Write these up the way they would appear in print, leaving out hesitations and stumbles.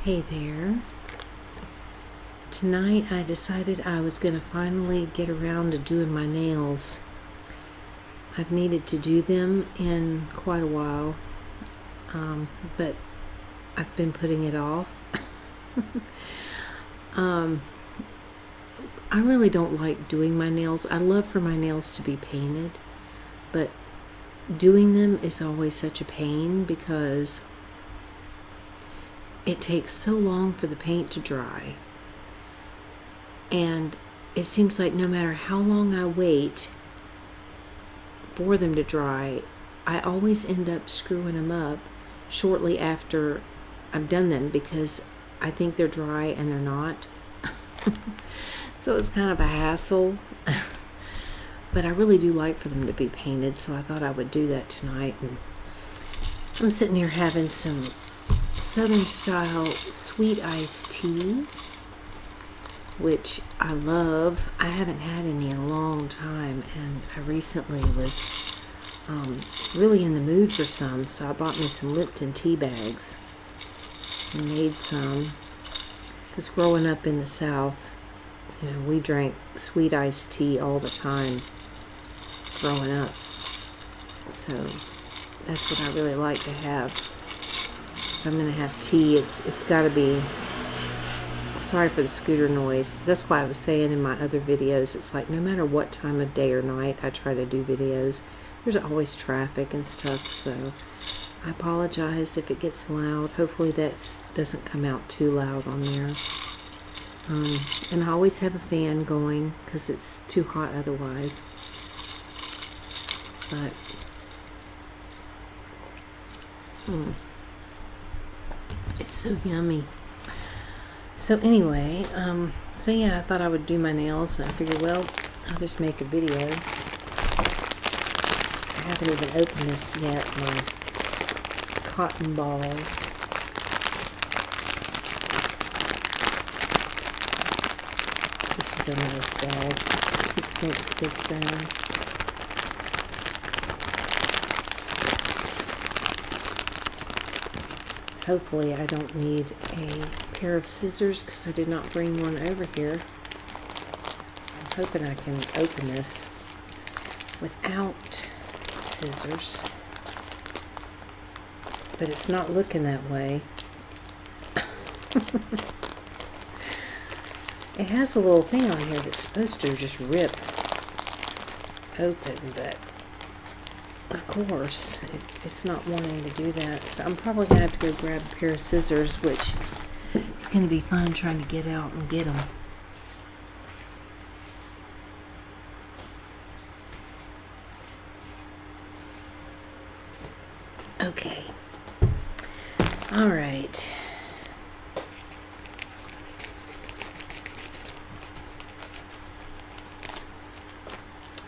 Hey there. Tonight I decided I was going to finally get around to doing my nails. I've needed to do them in quite a while, but I've been putting it off. I really don't like doing my nails. I love for my nails to be painted, but doing them is always such a pain because it takes so long for the paint to dry. And it seems like no matter how long I wait for them to dry, I always end up screwing them up shortly after I've done them because I think they're dry and they're not. So it's kind of a hassle. But I really do like for them to be painted, so I thought I would do that tonight. And I'm sitting here having some Southern style sweet iced tea, which I love. I haven't had any in a long time, and I recently was really in the mood for some, so I bought me some Lipton tea bags and made some. Because growing up in the South, you know, we drank sweet iced tea all the time growing up. So that's what I really like to have. If I'm going to have tea, it's got to be, sorry for the scooter noise. That's why I was saying in my other videos, it's like no matter what time of day or night I try to do videos, there's always traffic and stuff, so I apologize if it gets loud. Hopefully that doesn't come out too loud on there. And I always have a fan going because it's too hot otherwise. But it's so yummy. So anyway, so yeah, I thought I would do my nails, and I figured, well, I'll just make a video. I haven't even opened this yet, my cotton balls. This is a nice bag. It makes a good sound. Hopefully I don't need a pair of scissors because I did not bring one over here. So I'm hoping I can open this without scissors. But it's not looking that way. It has a little thing on here that's supposed to just rip open, but of course, it's not wanting to do that. So I'm probably going to have to go grab a pair of scissors, which it's going to be fun trying to get out and get them. Okay. All right.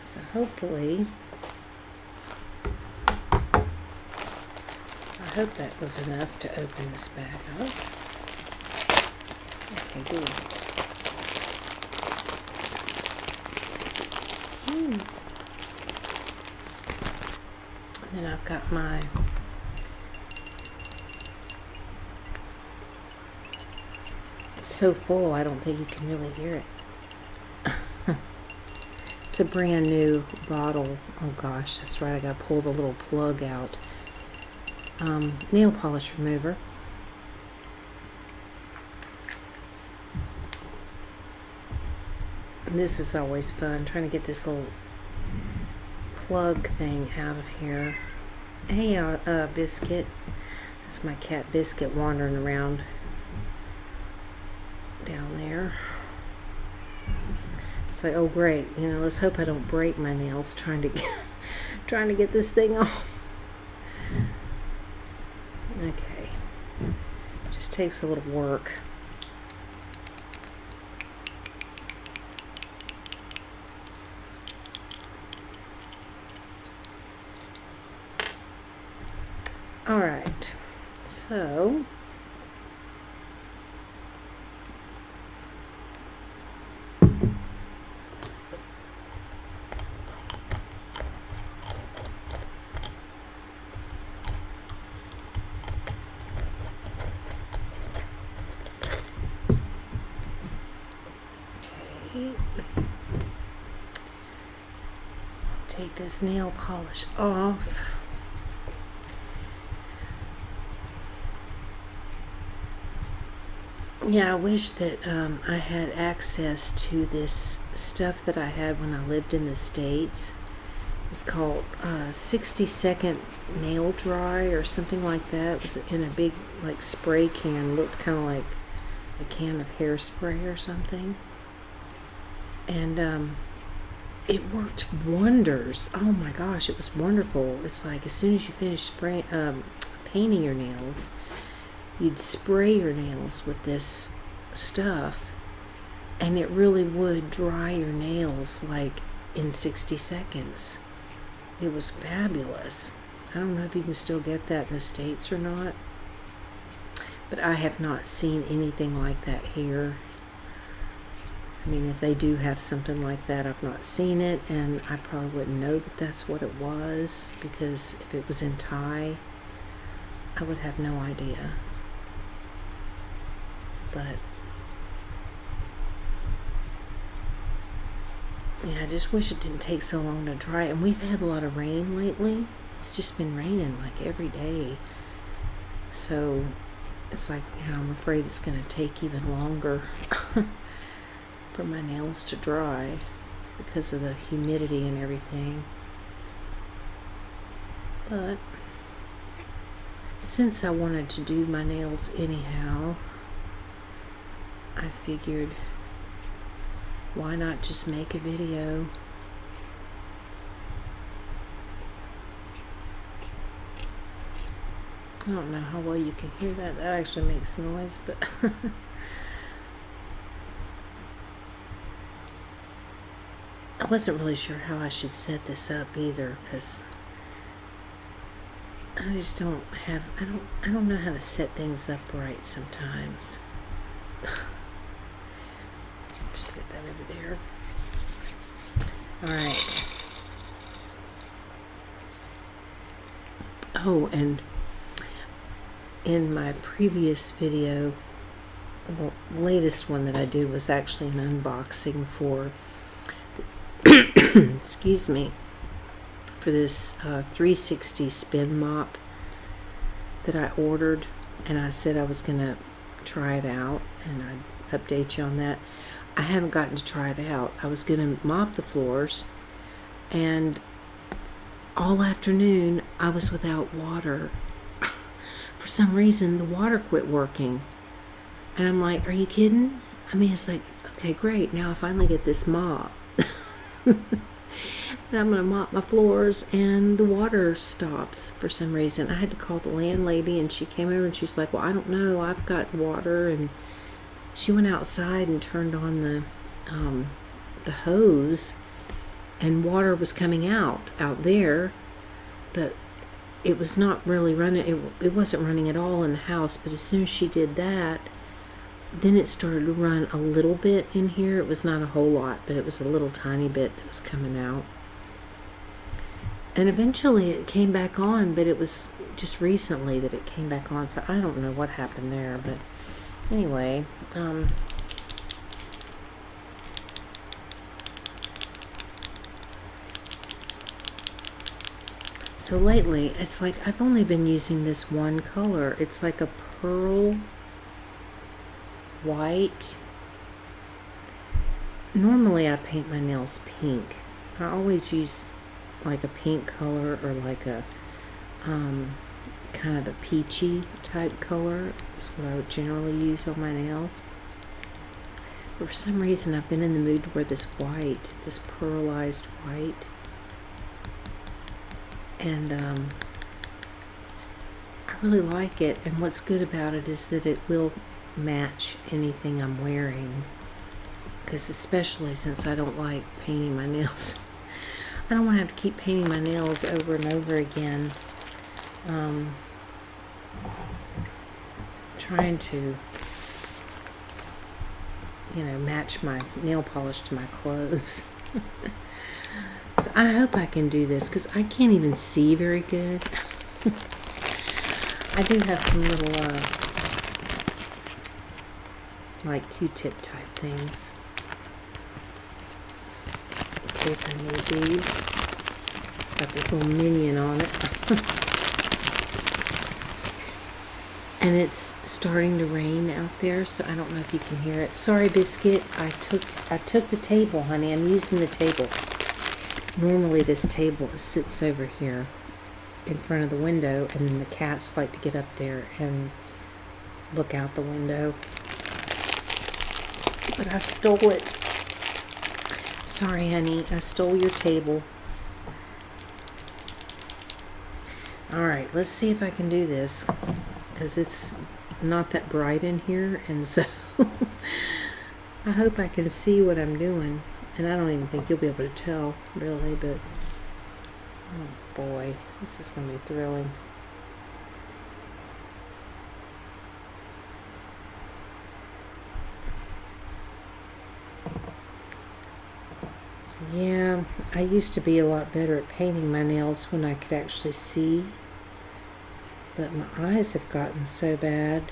So hopefully, I hope that was enough to open this bag up. Okay, good. And then I've got my it's so full I don't think you can really hear it. It's a brand new bottle. Oh gosh, that's right, I gotta pull the little plug out. Nail polish remover. And this is always fun, trying to get this little plug thing out of here. Hey, Biscuit. That's my cat Biscuit wandering around down there. It's like, oh great, you know, let's hope I don't break my nails trying to get this thing off. Okay, just takes a little work. All right, so take this nail polish off. Yeah, I wish that I had access to this stuff that I had when I lived in the States. It was called 60-second nail dry or something like that. It was in a big like spray can, looked kind of like a can of hairspray or something. And it worked wonders. Oh my gosh, it was wonderful. It's like as soon as you finish painting your nails, you'd spray your nails with this stuff, and it really would dry your nails like in 60 seconds. It was fabulous. I don't know if you can still get that in the States or not, but I have not seen anything like that here. I mean, if they do have something like that, I've not seen it, and I probably wouldn't know that that's what it was, because if it was in Thai, I would have no idea. But yeah, I just wish it didn't take so long to dry. And we've had a lot of rain lately. It's just been raining like every day. So it's like, you know, I'm afraid it's going to take even longer for my nails to dry because of the humidity and everything. But since I wanted to do my nails anyhow, I figured, why not just make a video? I don't know how well you can hear that. That actually makes noise, but I wasn't really sure how I should set this up either, because I just don't have, I don't know how to set things up right sometimes. Set that over there. Alright. Oh, and in my previous video, well, the latest one that I did was actually an unboxing for excuse me, for this 360 spin mop that I ordered, and I said I was gonna try it out and I'd update you on that. I haven't gotten to try it out. I was gonna mop the floors, and all afternoon I was without water. For some reason the water quit working, and I'm like, are you kidding? I mean, it's like, okay, great, now I finally get this mop. And I'm going to mop my floors, and the water stops for some reason. I had to call the landlady, and she came over and she's like, well, I don't know, I've got water. And she went outside and turned on the hose, and water was coming out there, but it was not really running. It wasn't running at all in the house. But as soon as she did that, then it started to run a little bit in here. It was not a whole lot, but it was a little tiny bit that was coming out. And eventually it came back on, but it was just recently that it came back on, so I don't know what happened there. But anyway, so lately it's like I've only been using this one color. It's like a pearl white. Normally I paint my nails pink. I always use like a pink color, or like a kind of a peachy type color. That's what I would generally use on my nails. But for some reason I've been in the mood to wear this white, this pearlized white. And I really like it, and what's good about it is that it will match anything I'm wearing, because especially since I don't like painting my nails, I don't want to have to keep painting my nails over and over again, trying to, you know, match my nail polish to my clothes. So I hope I can do this, because I can't even see very good. I do have some little like Q-tip type things in case I need these. got this little minion on it. And it's starting to rain out there, so I don't know if you can hear it. Sorry, Biscuit. I took the table, honey. I'm using the table. Normally this table sits over here in front of the window, and then the cats like to get up there and look out the window. But I stole it. Sorry, honey. I stole your table. Alright, let's see if I can do this, because it's not that bright in here, and so I hope I can see what I'm doing. And I don't even think you'll be able to tell, really, but oh boy, this is going to be thrilling. So yeah, I used to be a lot better at painting my nails when I could actually see, but my eyes have gotten so bad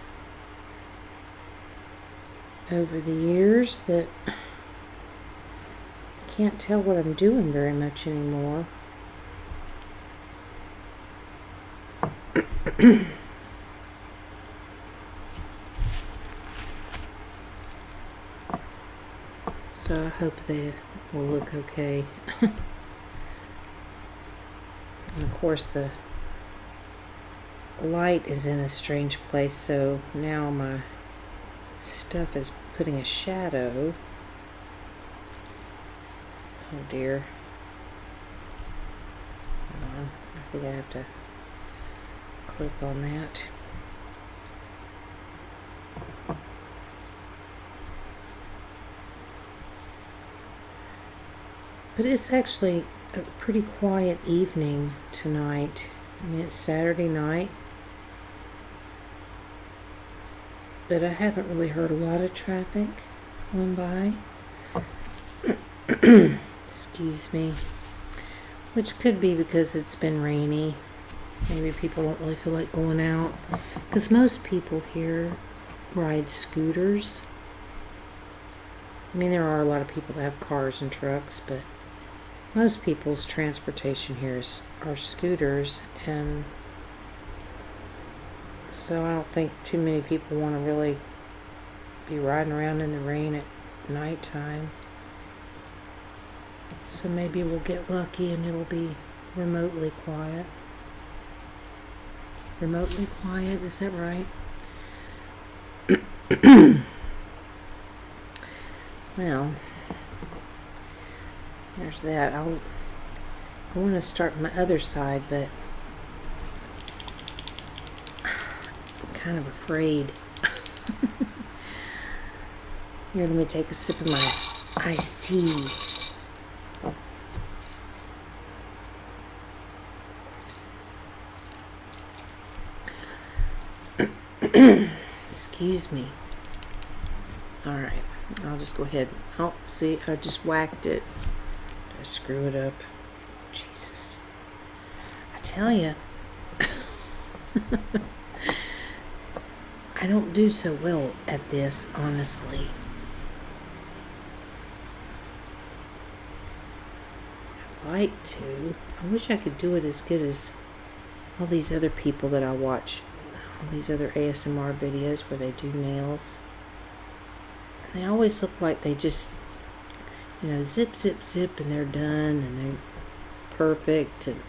over the years that I can't tell what I'm doing very much anymore. So I hope they will look okay. And of course the light is in a strange place, so now my stuff is putting a shadow. Oh dear. Hold on. I think I have to click on that. But it's actually a pretty quiet evening tonight. I mean, it's Saturday night. But I haven't really heard a lot of traffic going by. Excuse me. Which could be because it's been rainy. Maybe people don't really feel like going out. Because most people here ride scooters. I mean, there are a lot of people that have cars and trucks, but most people's transportation here are scooters, and so I don't think too many people want to really be riding around in the rain at nighttime. So maybe we'll get lucky and it'll be remotely quiet. Remotely quiet, is that right? Well, there's that. I want to start my other side, but I'm kind of afraid. Here, let me take a sip of my iced tea. Excuse me. Alright, I'll just go ahead. Oh, see, I just whacked it. Did I screw it up? Jesus. I tell you. I don't do so well at this, honestly. I'd like to. I wish I could do it as good as all these other people that I watch. All these other ASMR videos where they do nails. And they always look like they just, you know, zip, zip, zip, and they're done, and they're perfect, and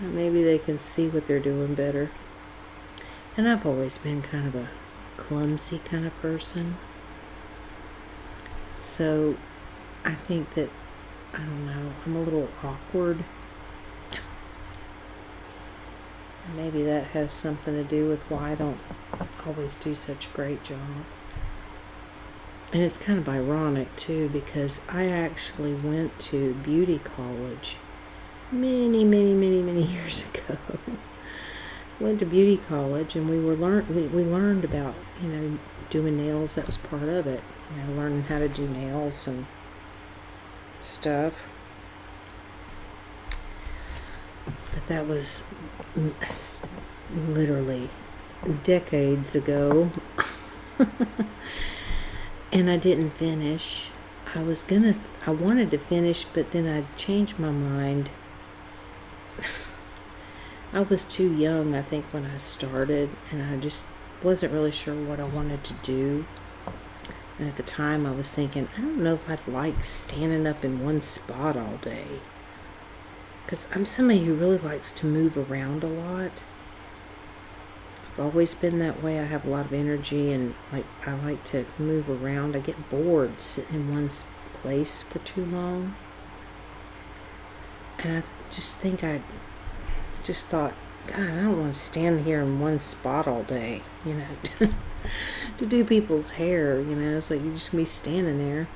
maybe they can see what they're doing better. And I've always been kind of a clumsy kind of person. So I think that, I don't know, I'm a little awkward. Maybe that has something to do with why I don't always do such a great job. And it's kind of ironic too, because I actually went to beauty college many years ago. Went to beauty college, and we learned about, you know, doing nails. That was part of it, you know, learning how to do nails and stuff. But that was literally decades ago. And I didn't finish. I wanted to finish, but then I changed my mind. I was too young, I think, when I started, and I just wasn't really sure what I wanted to do. And at the time, I was thinking, I don't know if I'd like standing up in one spot all day. Because I'm somebody who really likes to move around a lot. I've always been that way. I have a lot of energy, and I like to move around. I get bored sitting in one place for too long. And I just thought, God, I don't want to stand here in one spot all day, to do people's hair, it's like you just be standing there.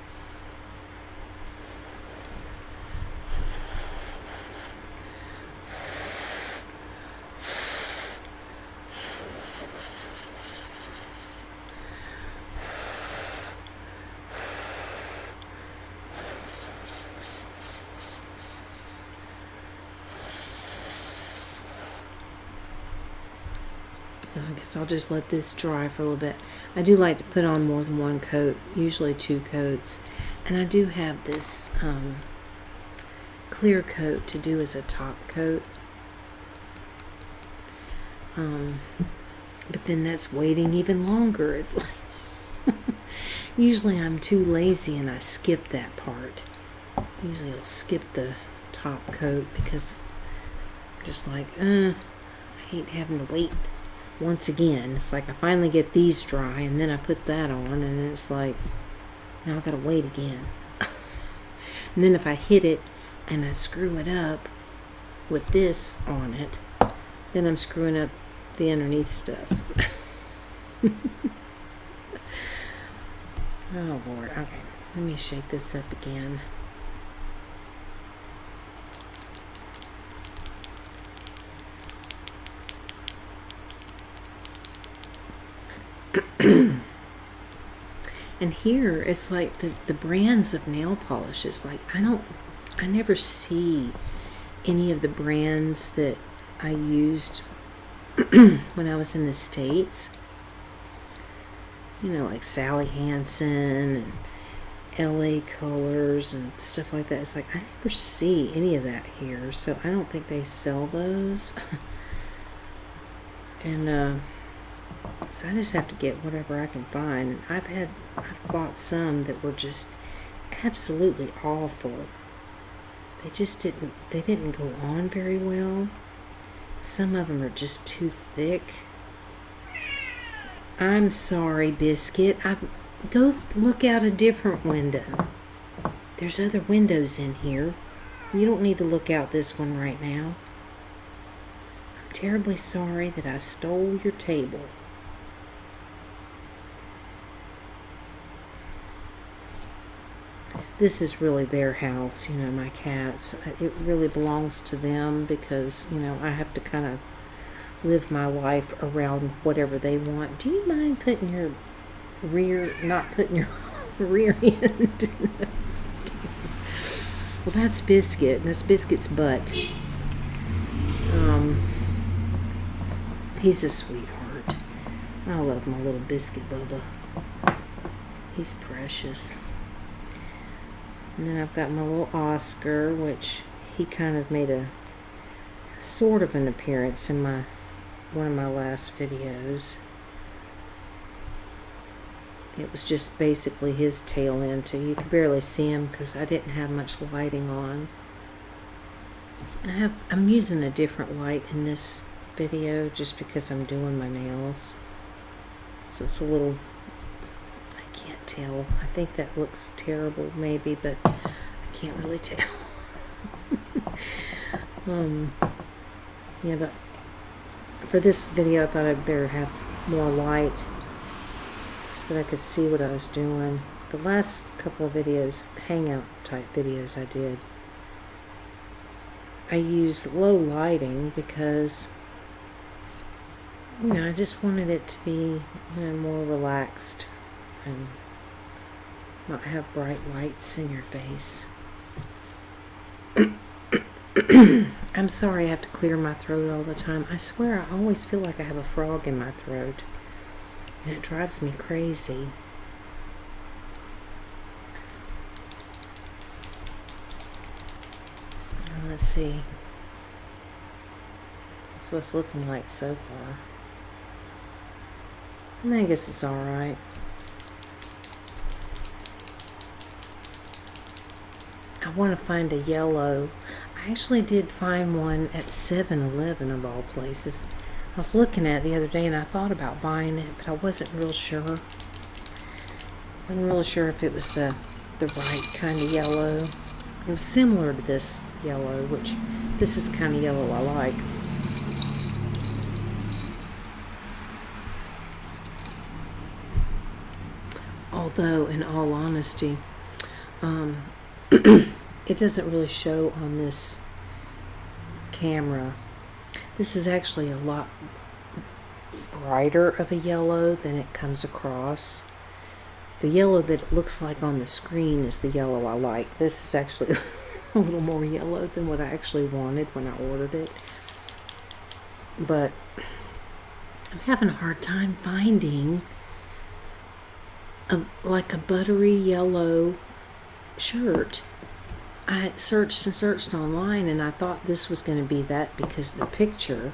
I guess I'll just let this dry for a little bit. I do like to put on more than one coat, usually 2 coats. And I do have this clear coat to do as a top coat. But then that's waiting even longer. It's like usually I'm too lazy and I skip that part. Usually I'll skip the top coat because I'm just like, I hate having to wait. Once again, it's like I finally get these dry and then I put that on and it's like, now I gotta wait again. And then if I hit it and I screw it up with this on it, then I'm screwing up the underneath stuff. Oh Lord, okay, let me shake this up again. And here it's like the brands of nail polishes, like I never see any of the brands that I used when I was in the States, like Sally Hansen and LA Colors and stuff like that. It's like I never see any of that here, so I don't think they sell those. And so I just have to get whatever I can find. I've bought some that were just absolutely awful. They didn't go on very well. Some of them are just too thick. I'm sorry, Biscuit. Go look out a different window. There's other windows in here. You don't need to look out this one right now. I'm terribly sorry that I stole your table. This is really their house, my cats. It really belongs to them because, I have to kind of live my life around whatever they want. Do you mind putting your not putting your rear end? Well, that's Biscuit, and that's Biscuit's butt. He's a sweetheart. I love my little Biscuit Bubba. He's precious. And then I've got my little Oscar, which he kind of made a sort of an appearance in one of my last videos. It was just basically his tail end too. You could barely see him because I didn't have much lighting on. I'm using a different light in this video just because I'm doing my nails. So it's a little, tell. I think that looks terrible maybe, but I can't really tell. Yeah, but for this video I thought I'd better have more light so that I could see what I was doing. The last couple of videos, hangout type videos I did, I used low lighting because I just wanted it to be more relaxed and not have bright lights in your face. I'm sorry I have to clear my throat all the time. I swear I always feel like I have a frog in my throat. And it drives me crazy. Let's see. That's what it's looking like so far. I guess it's alright. I want to find a yellow. I actually did find one at 7-Eleven of all places. I was looking at it the other day and I thought about buying it, but I wasn't real sure. I wasn't really sure if it was the right kind of yellow. It was similar to this yellow, which this is the kind of yellow I like. Although, in all honesty, it doesn't really show on this camera. This is actually a lot brighter of a yellow than it comes across. The yellow that it looks like on the screen is the yellow I like. This is actually a little more yellow than what I actually wanted when I ordered it. But I'm having a hard time finding like a buttery yellow shirt. I searched and searched online and I thought this was going to be that because the picture,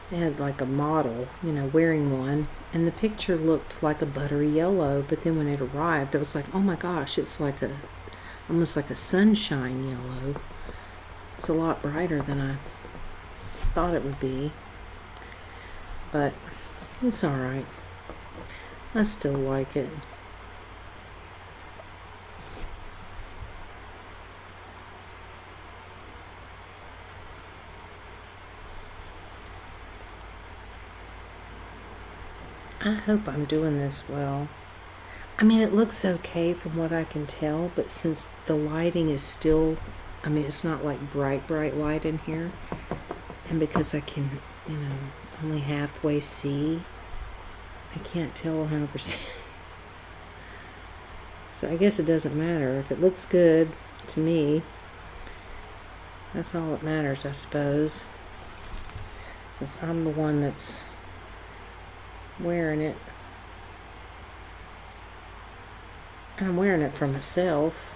they had like a model, you know, wearing one, and the picture looked like a buttery yellow, but then when it arrived, I was like, oh my gosh, it's like almost like a sunshine yellow. It's a lot brighter than I thought it would be, but it's alright. I still like it. I hope I'm doing this well. I mean, it looks okay from what I can tell, but since the lighting is still, I mean, it's not like bright light in here, and because I can, you know, only halfway see, I can't tell 100%. So I guess it doesn't matter. If it looks good to me, that's all that matters, I suppose, since I'm the one that's wearing it. And I'm wearing it for myself.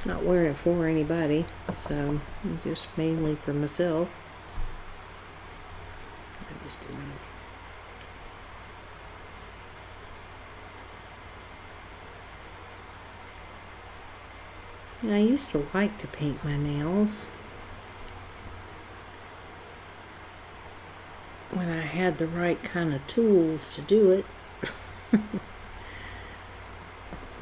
Not wearing it for anybody, so just mainly for myself. I just do that. I used to like to paint my nails when I had the right kind of tools to do it.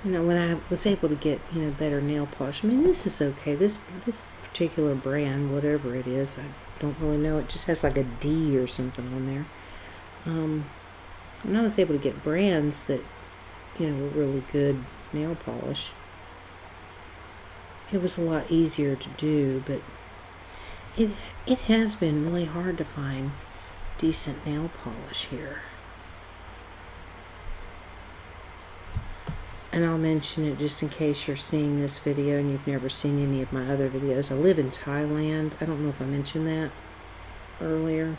You know, when I was able to get, you know, better nail polish. I mean, this is okay. This particular brand, whatever it is, I don't really know. It just has like a D or something on there. When I was able to get brands that, you know, were really good nail polish, it was a lot easier to do, but it has been really hard to find decent nail polish here. And I'll mention it just in case you're seeing this video and you've never seen any of my other videos. I live in Thailand. I don't know if I mentioned that earlier.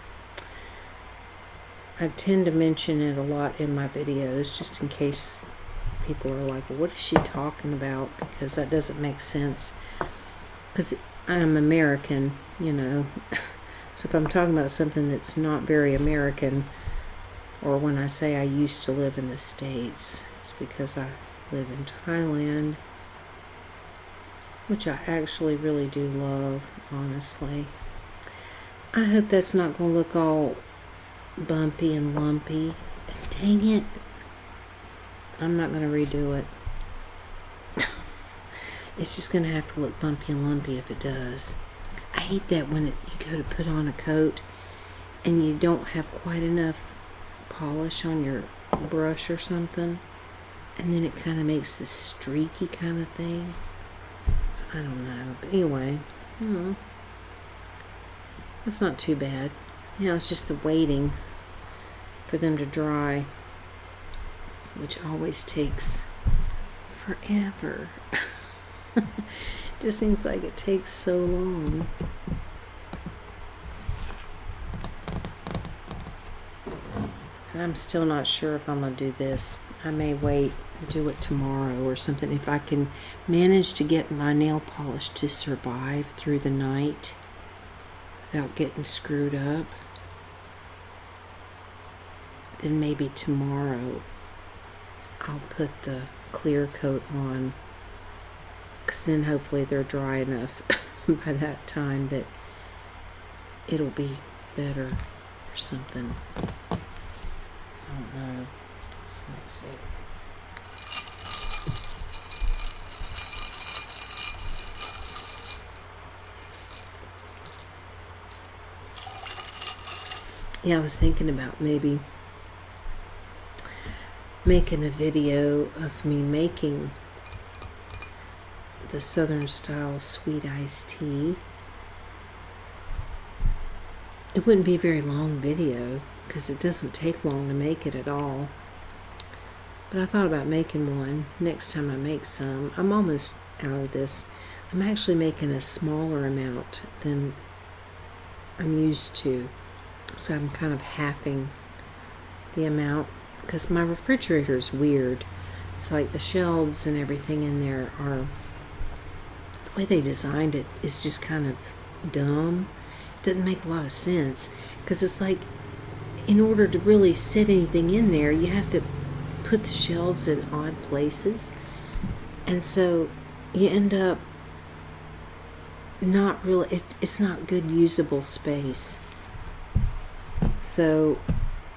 I tend to mention it a lot in my videos just in case people are like, well, what is she talking about? Because that doesn't make sense. Because I'm American, you know. So if I'm talking about something that's not very American, or when I say I used to live in the States, it's because I live in Thailand, which I actually really do love, honestly. I hope that's not going to look all bumpy and lumpy. Dang it. I'm not going to redo it. It's just going to have to look bumpy and lumpy if it does. I hate that when you go to put on a coat and you don't have quite enough polish on your brush or something, and then it kind of makes this streaky kind of thing. So I don't know, but anyway, that's not too bad. You know, it's just the waiting for them to dry, which always takes forever. It just seems like it takes so long. And I'm still not sure if I'm going to do this. I may wait and do it tomorrow or something. If I can manage to get my nail polish to survive through the night without getting screwed up, then maybe tomorrow I'll put the clear coat on, because then hopefully they're dry enough by that time that it'll be better or something. I don't know. Let's see. Yeah, I was thinking about maybe making a video of me making the Southern style sweet iced tea. It wouldn't be a very long video because it doesn't take long to make it at all. But I thought about making one next time I make some. I'm almost out of this. I'm actually making a smaller amount than I'm used to. So I'm kind of halving the amount, because my refrigerator is weird. It's like the shelves and everything in there are, the way they designed it is just kind of dumb. It doesn't make a lot of sense, because it's like, in order to really set anything in there, you have to put the shelves in odd places, and so you end up not really, it's not good usable space. So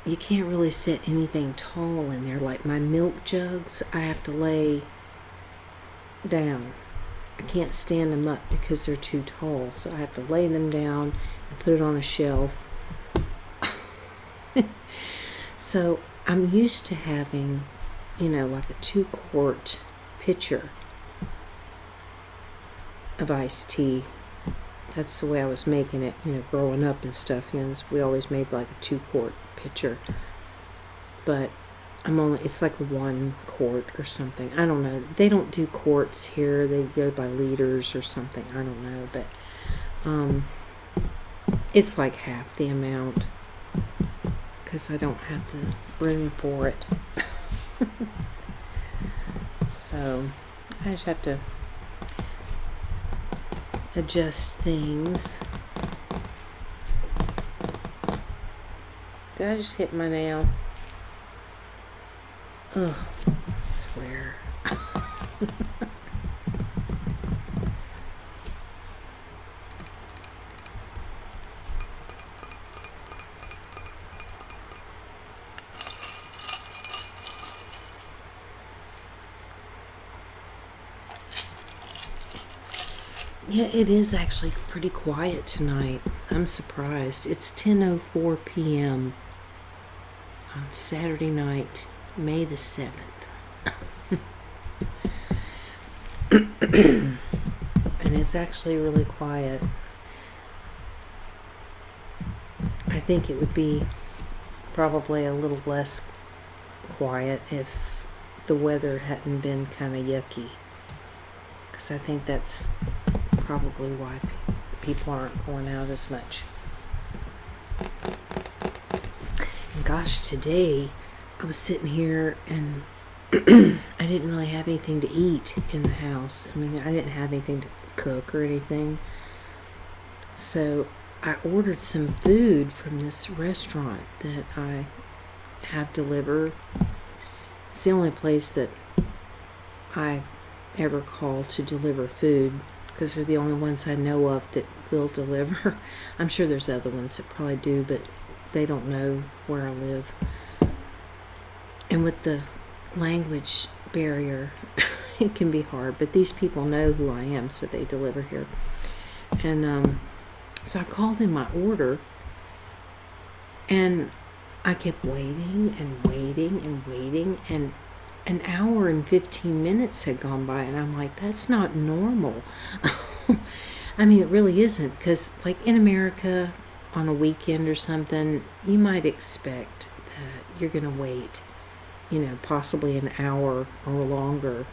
you can't really set anything tall in there. Like my milk jugs, I have to lay down. I can't stand them up because they're too tall. So I have to lay them down and put it on a shelf. So I'm used to having, like a 2-quart pitcher of iced tea. That's the way I was making it, growing up and stuff. We always made like a 2-quart pitcher. But it's like 1 quart or something. I don't know. They don't do quarts here. They go by liters or something. I don't know. But it's like half the amount, because I don't have the room for it. So I just have to adjust things. Did I just hit my nail? Ugh, I swear. Yeah, it is actually pretty quiet tonight. I'm surprised. It's 10:04 p.m. on Saturday night, May the 7th. And it's actually really quiet. I think it would be probably a little less quiet if the weather hadn't been kind of yucky. Because I think that's probably why people aren't going out as much. And gosh, today I was sitting here and I didn't really have anything to eat in the house. I mean, I didn't have anything to cook or anything. So I ordered some food from this restaurant that I have delivered. It's the only place that I ever call to deliver food, because they're the only ones I know of that will deliver. I'm sure there's other ones that probably do, but they don't know where I live. And with the language barrier, it can be hard, but these people know who I am, so they deliver here. And so I called in my order, and I kept waiting and waiting and waiting, and an hour and 15 minutes had gone by, and I'm like, that's not normal. I mean, it really isn't, because like in America on a weekend or something, you might expect that you're going to wait, possibly an hour or longer,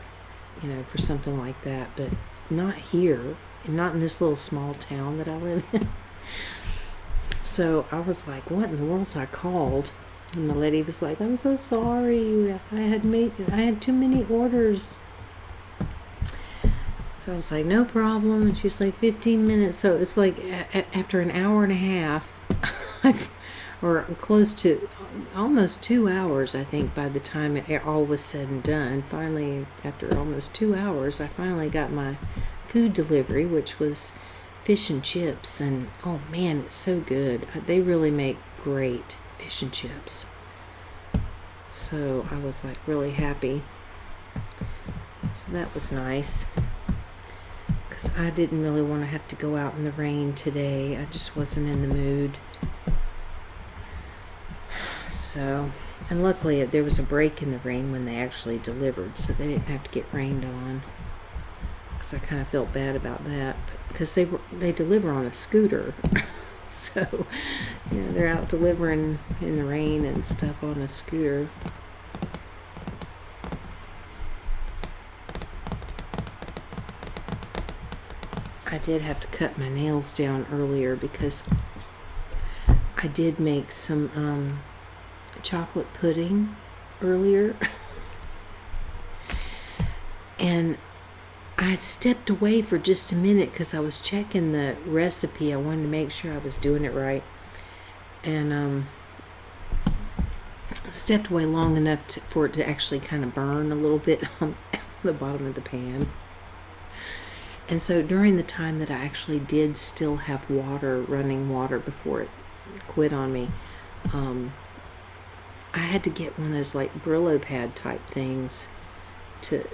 for something like that, but not here, and not in this little small town that I live in. So I was like, what in the world? So I called, And the lady was like, I'm so sorry. I had too many orders. So I was like, no problem. And she's like, 15 minutes. So it's like after an hour and a half, or close to almost 2 hours, I think, by the time it all was said and done. Finally, after almost 2 hours, I finally got my food delivery, which was fish and chips. And oh man, it's so good. They really make great fish and chips. So I was like really happy. So that was nice. Because I didn't really want to have to go out in the rain today. I just wasn't in the mood. So, and luckily there was a break in the rain when they actually delivered, so they didn't have to get rained on. Because I kind of felt bad about that, because they deliver on a scooter. So, you know, they're out delivering in the rain and stuff on a scooter. I did have to cut my nails down earlier because I did make some chocolate pudding earlier. And I stepped away for just a minute because I was checking the recipe. I wanted to make sure I was doing it right. And stepped away long enough for it to actually kind of burn a little bit on the bottom of the pan. And so during the time that I actually did still have running water before it quit on me, I had to get one of those like Brillo pad type things to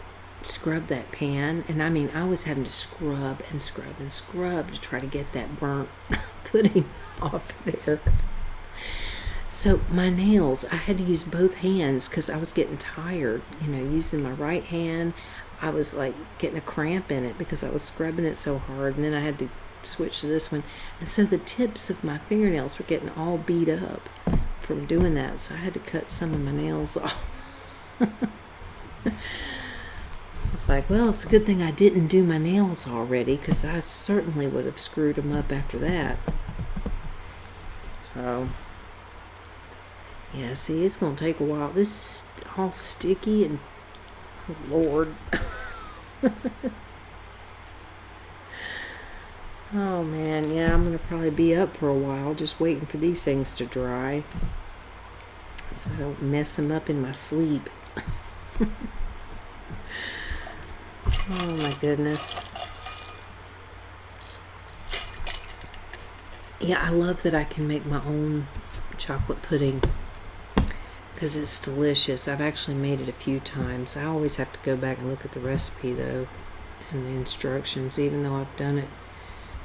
scrub that pan. And I mean, I was having to scrub and scrub and scrub to try to get that burnt pudding off there. So my nails, I had to use both hands because I was getting tired, using my right hand. I was like getting a cramp in it because I was scrubbing it so hard, and then I had to switch to this one. And so the tips of my fingernails were getting all beat up from doing that, so I had to cut some of my nails off. It's like, well, it's a good thing I didn't do my nails already, because I certainly would have screwed them up after that. So, yeah, see, it's going to take a while. This is all sticky and, oh, Lord. Oh, man, yeah, I'm going to probably be up for a while just waiting for these things to dry so I don't mess them up in my sleep. Oh, my goodness. Yeah, I love that I can make my own chocolate pudding because it's delicious. I've actually made it a few times. I always have to go back and look at the recipe, though, and the instructions, even though I've done it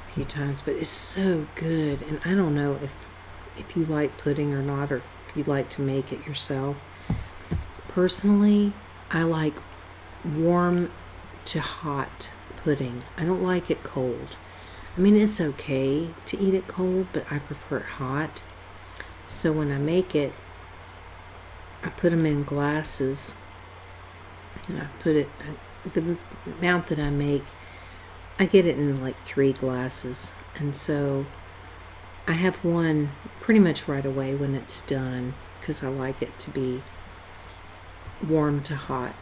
a few times. But it's so good. And I don't know if you like pudding or not, or if you like to make it yourself. Personally, I like warm to hot pudding. I don't like it cold. I mean, it's okay to eat it cold, but I prefer it hot. So when I make it, I put them in glasses, and I put it, the amount that I make, I get it in like 3 glasses. And so I have one pretty much right away when it's done, because I like it to be warm to hot.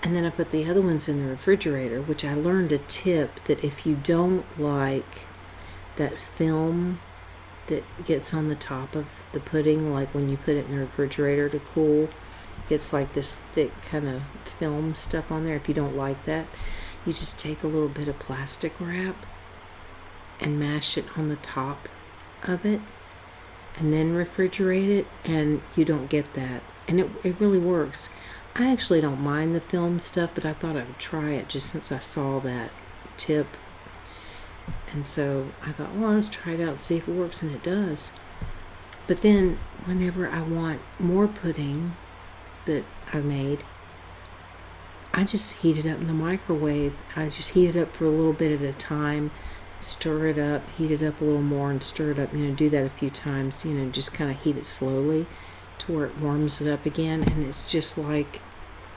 And then I put the other ones in the refrigerator, which I learned a tip that if you don't like that film that gets on the top of the pudding, like when you put it in the refrigerator to cool, it gets like this thick kind of film stuff on there. If you don't like that, you just take a little bit of plastic wrap and mash it on the top of it and then refrigerate it, and you don't get that. And it really works. I actually don't mind the film stuff, but I thought I would try it just since I saw that tip. And so I thought, well, let's try it out and see if it works, and it does. But then whenever I want more pudding that I made, I just heat it up in the microwave. I just heat it up for a little bit at a time, stir it up, heat it up a little more, and stir it up. Do that a few times, just kind of heat it slowly to where it warms it up again. And it's just like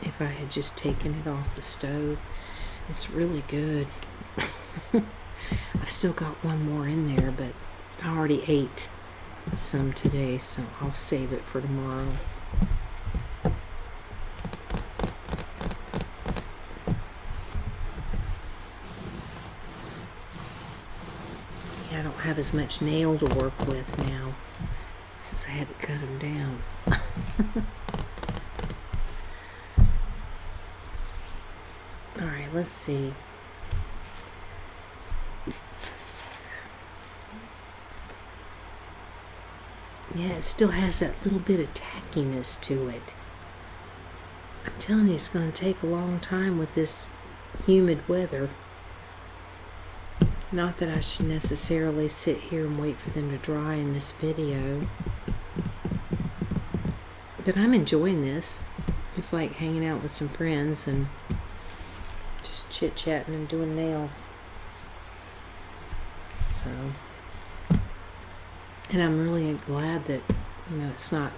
if I had just taken it off the stove. It's really good. I've still got one more in there, but I already ate some today, so I'll save it for tomorrow. Yeah, I don't have as much nail to work with now since I had to cut them down. Alright, let's see. Yeah, it still has that little bit of tackiness to it. I'm telling you, it's going to take a long time with this humid weather. Not that I should necessarily sit here and wait for them to dry in this video. But I'm enjoying this. It's like hanging out with some friends and just chit-chatting and doing nails. So, and I'm really glad that, you know, it's not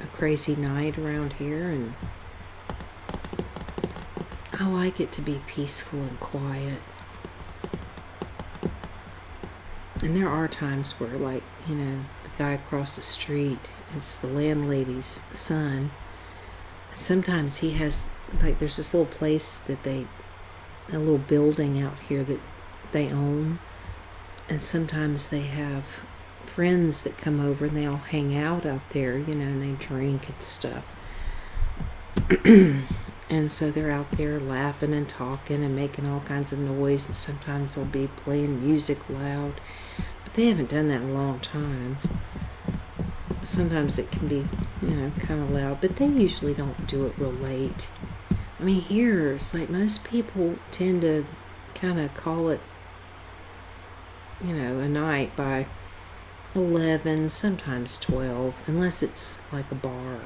a crazy night around here, and I like it to be peaceful and quiet. And there are times where, like, you know, the guy across the street is the landlady's son. And sometimes he has, like, there's this little place that a little building out here that they own. And sometimes they have friends that come over and they all hang out there, you know, and they drink and stuff. And so they're out there laughing and talking and making all kinds of noise, and sometimes they'll be playing music loud. But they haven't done that in a long time. Sometimes it can be, you know, kind of loud, but they usually don't do it real late. I mean, here, it's like most people tend to kind of call it, you know, a night by 11, sometimes 12, unless it's like a bar.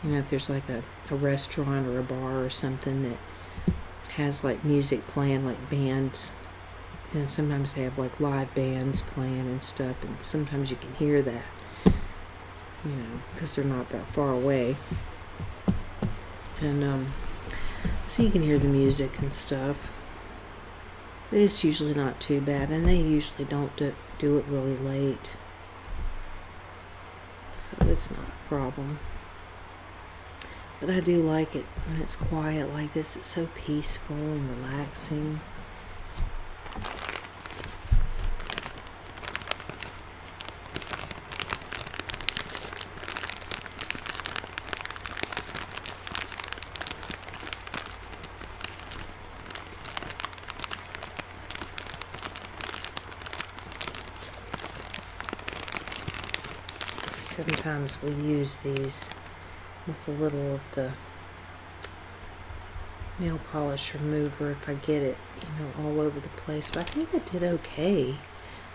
You know, if there's like a restaurant or a bar or something that has like music playing, like bands. You know, sometimes they have like live bands playing and stuff, and sometimes you can hear that, you know, because they're not that far away. And so you can hear the music and stuff. It's usually not too bad, and they usually don't do it really late. So it's not a problem. But I do like it when it's quiet like this. It's so peaceful and relaxing. Sometimes we use these with a little of the nail polish remover if I get it, you know, all over the place. But I think I did okay.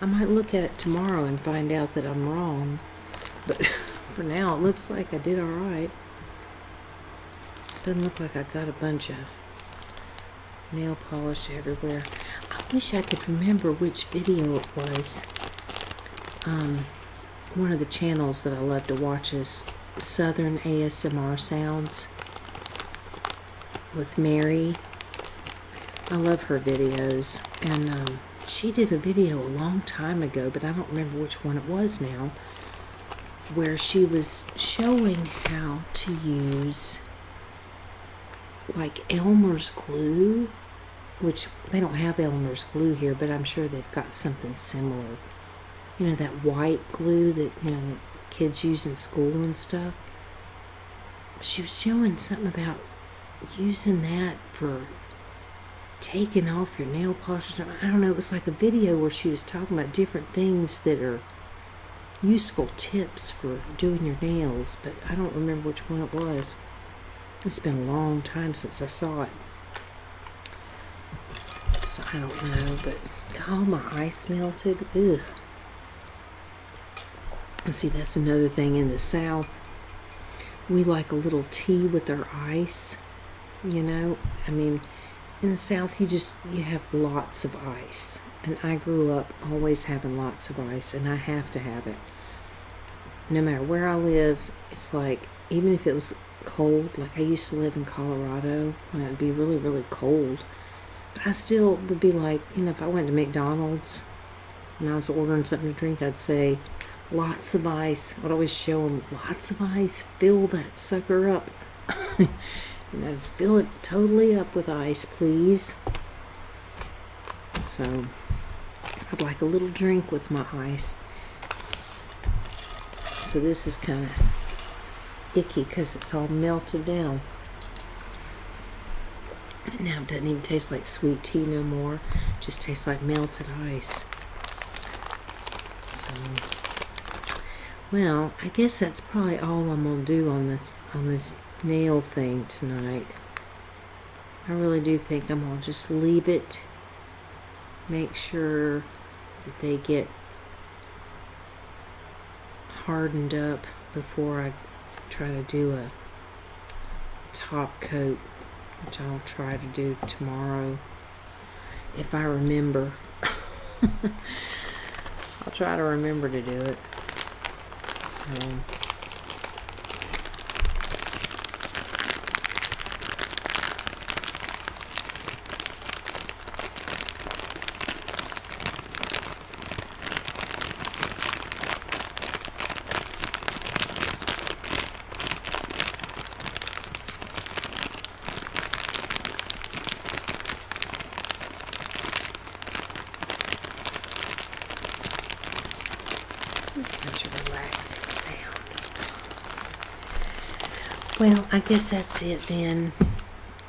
I might look at it tomorrow and find out that I'm wrong. But for now, it looks like I did alright. Doesn't look like I got a bunch of nail polish everywhere. I wish I could remember which video it was. One of the channels that I love to watch is Southern ASMR Sounds with Mary. I love her videos, and she did a video a long time ago, but I don't remember which one it was now, where she was showing how to use like Elmer's glue, which they don't have Elmer's glue here, but I'm sure they've got something similar. You know, that white glue that, you know, kids use in school and stuff. She was showing something about using that for taking off your nail polish. I don't know, it was like a video where she was talking about different things that are useful tips for doing your nails, but I don't remember which one it was. It's been a long time since I saw it. So I don't know, but God, my ice melted. Ugh. And see, that's another thing in the South. We like a little tea with our ice, you know. I mean, in the South, you have lots of ice. And I grew up always having lots of ice, and I have to have it. No matter where I live, it's like, even if it was cold, like I used to live in Colorado, when it would be really, really cold. But I still would be like, you know, if I went to McDonald's and I was ordering something to drink, I'd say, Lots of ice. I'd always show them lots of ice. Fill that sucker up. You know, fill it totally up with ice, please. So I'd like a little drink with my ice. So this is kind of icky because it's all melted down. And now it doesn't even taste like sweet tea no more. It just tastes like melted ice. So, well, I guess that's probably all I'm gonna do on this nail thing tonight. I really do think I'm gonna just leave it. Make sure that they get hardened up before I try to do a top coat, which I'll try to do tomorrow if I remember. I'll try to remember to do it. So it's such a relaxing sound. Well, I guess that's it then.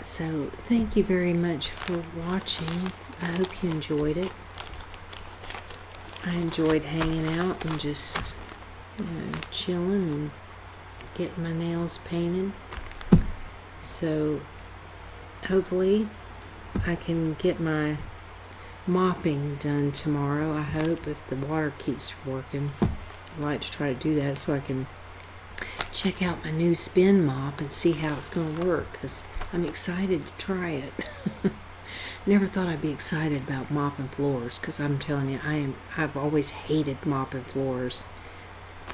So thank you very much for watching. I hope you enjoyed it. I enjoyed hanging out and just chilling and getting my nails painted. So hopefully I can get my mopping done tomorrow. I hope, if the water keeps working. I'd like to try to do that so I can check out my new spin mop and see how it's going to work, because I'm excited to try it. Never thought I'd be excited about mopping floors, because I'm telling you, I've always hated mopping floors.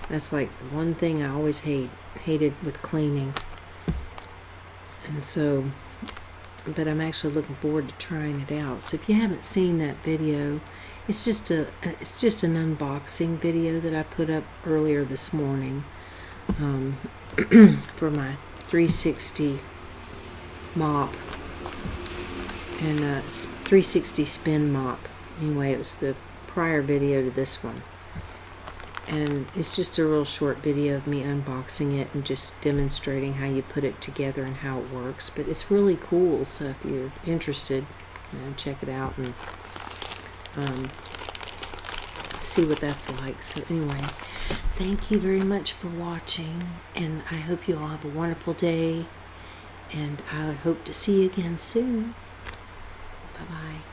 That's like the one thing I always hated with cleaning. And so, but I'm actually looking forward to trying it out. So if you haven't seen that video, it's just an unboxing video that I put up earlier this morning for my 360 mop and 360 spin mop. Anyway, it was the prior video to this one. And it's just a real short video of me unboxing it and just demonstrating how you put it together and how it works. But it's really cool, so if you're interested, check it out and see what that's like. So anyway, thank you very much for watching, and I hope you all have a wonderful day, and I hope to see you again soon. Bye-bye.